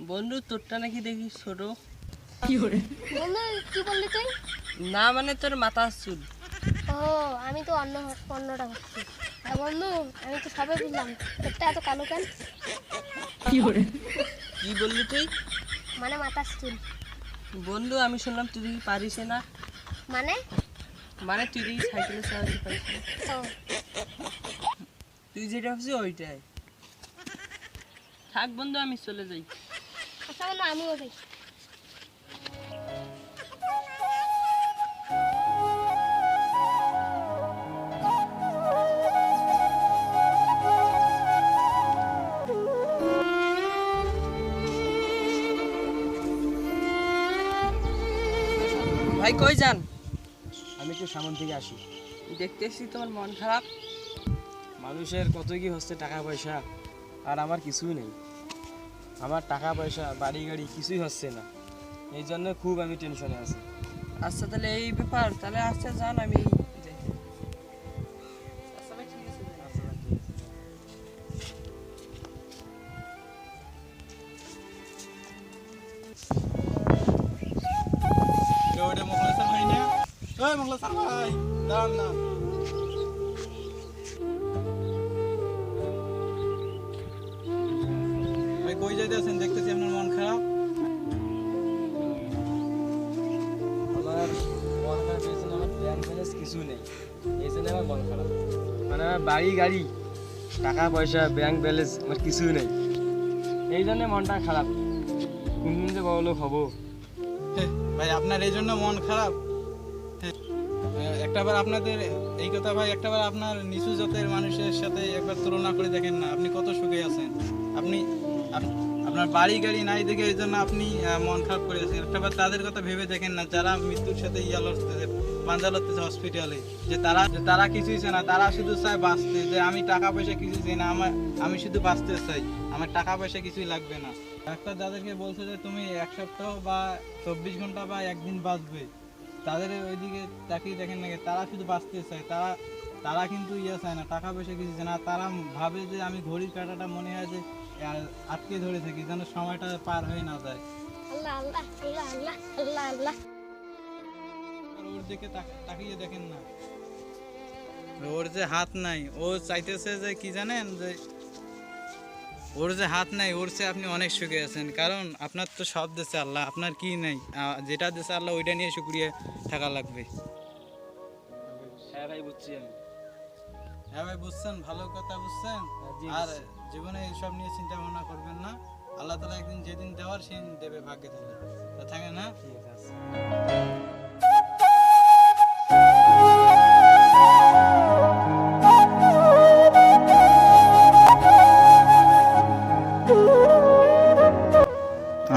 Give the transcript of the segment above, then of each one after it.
বন্ধু তোরটা নাকি দেখি ছোট। বন্ধু কি বললি তুই? না মানে তোর মাথা চুল। ও আমি তো অন্যটা ভাবছি। হ্যাঁ বন্ধু আমি তো সবে বুঝলাম তোরটা এত কালো কেন? কি বললি তুই? মানে মাথার চুল। বন্ধু আমি শুনলাম তুই দেখি পারিস না। মানে মানে তুই দেখি সাইকেলে চালাতে পারিস না। ও তুই যেটা ভাবছিস ওইটাই। থাক বন্ধু আমি চলে যাই। আচ্ছা বন্ধু আমিও যাই। ভাই কই যান? আমি একটু সামন থেকে আসি। দেখতেছি তোমার মন খারাপ। মানুষের কত কি হচ্ছে টাকা পয়সা, আর আমার কিছুই নেই। আমার টাকা পয়সা বাড়ি গাড়ি কিছুই হচ্ছে না, এই জন্য খুব আমি টেনশনে আছি। আচ্ছা তাহলে এই ব্যাপার, তাহলে আচ্ছা যান আমি যাই। আচ্ছা ভাই ঠিক আছে যাই। কই যাইতেছেন? দেখতেছি আপনার মন খারাপ। আমার মন খারাপ এই জন্য, আমার ব্যাংক ব্যালেন্স কিছু নেই, এই জন্য আমার মন খারাপ। মানে আমার বাড়ি গাড়ি টাকা পয়সা ব্যাংক ব্যালেন্স আমার কিছুই নেই, এই জন্য মনটা খারাপ। কোন দিন যে বড় লোক হবো। ভাই আপনার এই জন্য মন খারাপ? একটাবার আপনাদের এই কথা ভাই, একটাবার আপনার নিচু জাতের মানুষের সাথে একবার তুলনা করে দেখেন না, আপনি কত সুখে আছেন। আপনি আপনার বাড়ি গাড়ি নাই দেখে এই জন্য আপনি মন খারাপ করে আছেন। একটাবার তাদের কথা ভেবে দেখেন না, যারা মৃত্যুর সাথে ইয়া লড়তেছে, পাঞ্জা লড়তেছে হসপিটালে, যে তারা কিছুই চায় না, তারা শুধু চায় বাঁচতে। যে আমি টাকা পয়সা কিছু চাই না, আমি শুধু বাঁচতে চাই, আমার টাকা পয়সা কিছুই লাগবে না। ডাক্তার যাদেরকে বলছে যে তুমি 1 সপ্তাহ বা 24 ঘন্টা বা একদিন বাঁচবে, তাদের ওইদিকে তাকিয়ে দেখেন নাকি, তারা শুধু বাঁচতে চায়। তারা কিন্তু ইয়ে চায় না, টাকা পয়সা কিছু চায় না। তারা ভাবে যে আমি ঘড়ির কাঁটাটা মনে হয় যে আটকে ধরে থাকি, যেন সময়টা পার হয়ে না যায়। আল্লাহ আল্লাহ আল্লাহ আল্লাহ আল্লাহ আল্লাহ। আর ওর দিকে তাকিয়ে দেখেন না, ওর যে হাত নাই, ও চাইতেছে যে কি জানেন, যে ওর যে হাত নাই, ওর চেয়ে আপনি অনেক সুখে আছেন। কারণ আপনার তো সব দেশে আল্লাহ, আপনার কি নাই? যেটা দেশে আল্লাহ ওইটা নিয়ে শুকরিয়া থাকা লাগবে। হ্যাঁ ভাই বুঝছি আমি। হ্যাঁ ভাই বুঝছেন, ভালো কথা বুঝছেন। জি, আর বুঝছি। জীবনে এইসব নিয়ে চিন্তা ভাবনা করবেন না। আল্লাহ তাআলা একদিন যেদিন দেওয়ার সেদিন দেবে, ভাগ্যে থাকলে। তো থাকে না। ঠিক আছে।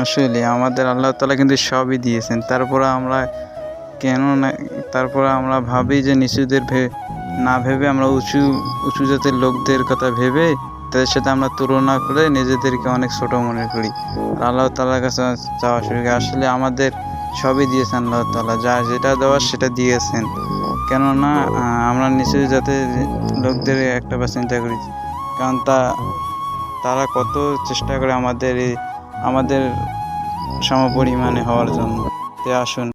আসলে আমাদের আল্লাহ তাআলা কিন্তু সবই দিয়েছেন, তারপরে আমরা কেন না, তারপরে আমরা ভাবি যে নিচুদের না ভেবে আমরা উঁচু উঁচু জাতের লোকদের কথা ভেবে তাদের সাথে আমরা তুলনা করে নিজেদেরকে অনেক ছোট মনে করি। আর আল্লাহ তাআলার কাছে চাওয়া শুরু করি, আসলে আমাদের সবই দিয়েছেন আল্লাহ তাআলা, যা যেটা দেওয়ার সেটা দিয়েছেন। কেননা আমরা নিচু জাতের লোকদের একটাবার চিন্তা করি, কারণ তারা কত চেষ্টা করে আমাদের সমপরিমাণে হওয়ার জন্য। তে আসুন